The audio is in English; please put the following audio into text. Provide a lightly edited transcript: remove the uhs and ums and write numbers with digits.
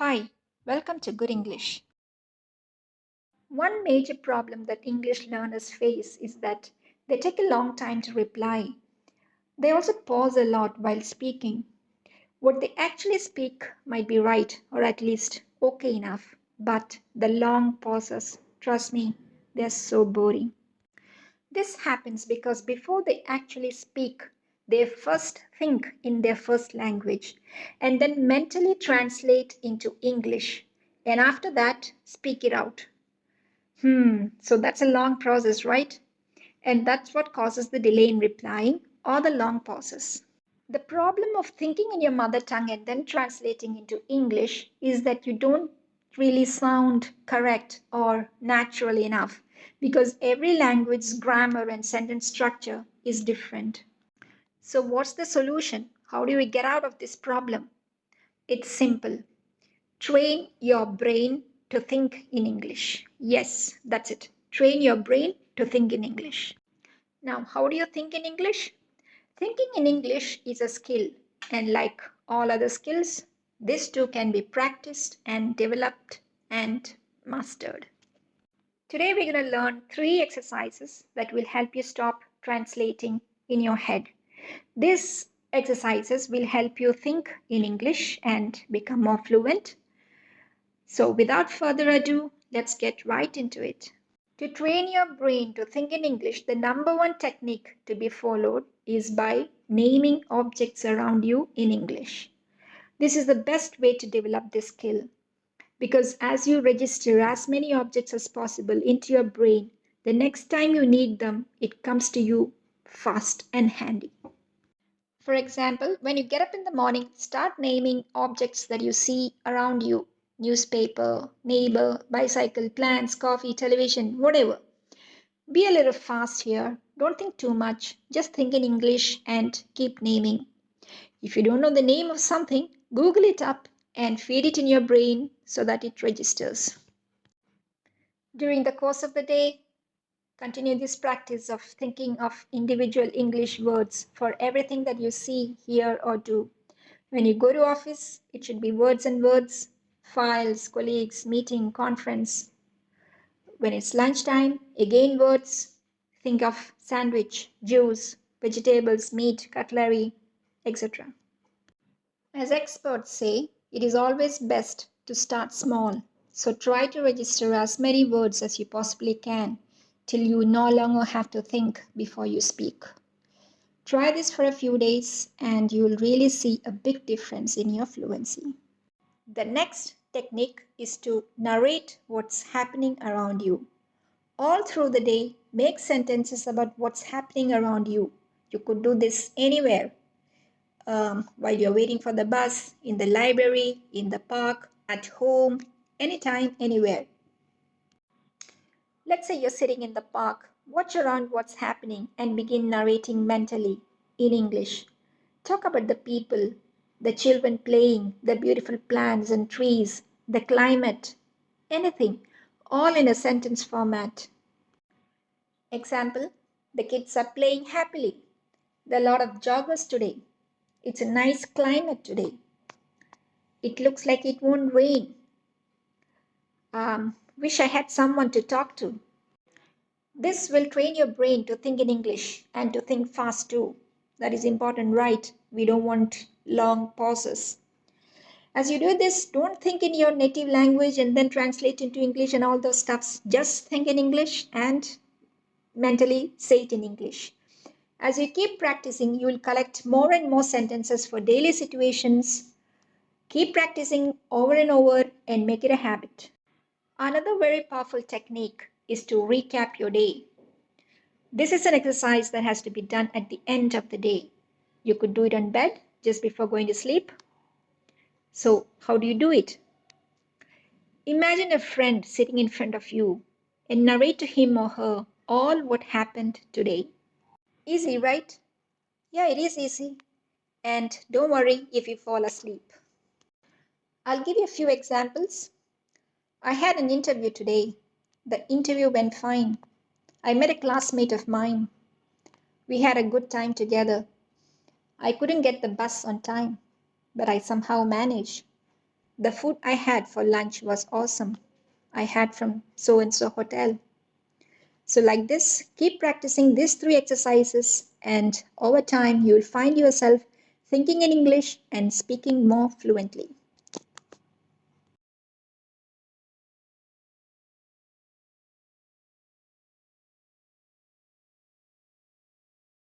Hi, welcome to Good English. One major problem that English learners face is that they take a long time to reply. They also pause a lot while speaking. What they actually speak might be right or at least okay enough, but the long pauses, trust me, they're so boring. This happens because before they actually speak, they first think in their first language and then mentally translate into English, and after that, speak it out. So that's a long process, right? And that's what causes the delay in replying or the long pauses. The problem of thinking in your mother tongue and then translating into English is that you don't really sound correct or natural enough because every language's grammar and sentence structure is different. So, what's the solution? How do we get out of this problem? It's simple. Train your brain to think in English. Yes, that's it. Train your brain to think in English. Now, how do you think in English? Thinking in English is a skill, and like all other skills, this too can be practiced and developed and mastered. Today, we're going to learn 3 exercises that will help you stop translating in your head. These exercises will help you think in English and become more fluent. So, without further ado, let's get right into it. To train your brain to think in English, the number one technique to be followed is by naming objects around you in English. This is the best way to develop this skill because as you register as many objects as possible into your brain, the next time you need them, it comes to you fast and handy. For example, when you get up in the morning, start naming objects that you see around you: newspaper, neighbor, bicycle, plants, coffee, television, whatever. Be a little fast here. Don't think too much. Just think in English and keep naming. If you don't know the name of something, Google it up and feed it in your brain so that it registers. During the course of the day, continue this practice of thinking of individual English words for everything that you see, hear, or do. When you go to office, it should be words and words, files, colleagues, meeting, conference. When it's lunchtime, again words. Think of sandwich, juice, vegetables, meat, cutlery, etc. As experts say, it is always best to start small. So try to register as many words as you possibly can till you no longer have to think before you speak. Try this for a few days and you will really see a big difference in your fluency. The next technique is to narrate what's happening around you. All through the day, make sentences about what's happening around you. You could do this anywhere, while you're waiting for the bus, in the library, in the park, at home, anytime, anywhere. Let's say you're sitting in the park, watch around what's happening and begin narrating mentally in English. Talk about the people, the children playing, the beautiful plants and trees, the climate, anything, all in a sentence format. Example, the kids are playing happily. There are a lot of joggers today. It's a nice climate today. It looks like it won't rain. Wish I had someone to talk to. This will train your brain to think in English and to think fast too. That is important, right? We don't want long pauses. As you do this, don't think in your native language and then translate into English and all those stuffs. Just think in English and mentally say it in English. As you keep practicing, you will collect more and more sentences for daily situations. Keep practicing over and over and make it a habit. Another very powerful technique is to recap your day. This is an exercise that has to be done at the end of the day. You could do it on bed just before going to sleep. So, how do you do it? Imagine a friend sitting in front of you and narrate to him or her all what happened today. Easy, right? Yeah, it is easy. And don't worry if you fall asleep. I'll give you a few examples. I had an interview today. The interview went fine. I met a classmate of mine. We had a good time together. I couldn't get the bus on time, but I somehow managed. The food I had for lunch was awesome. I had from so and so hotel. So, like this, keep practicing these three exercises, and over time, you'll find yourself thinking in English and speaking more fluently.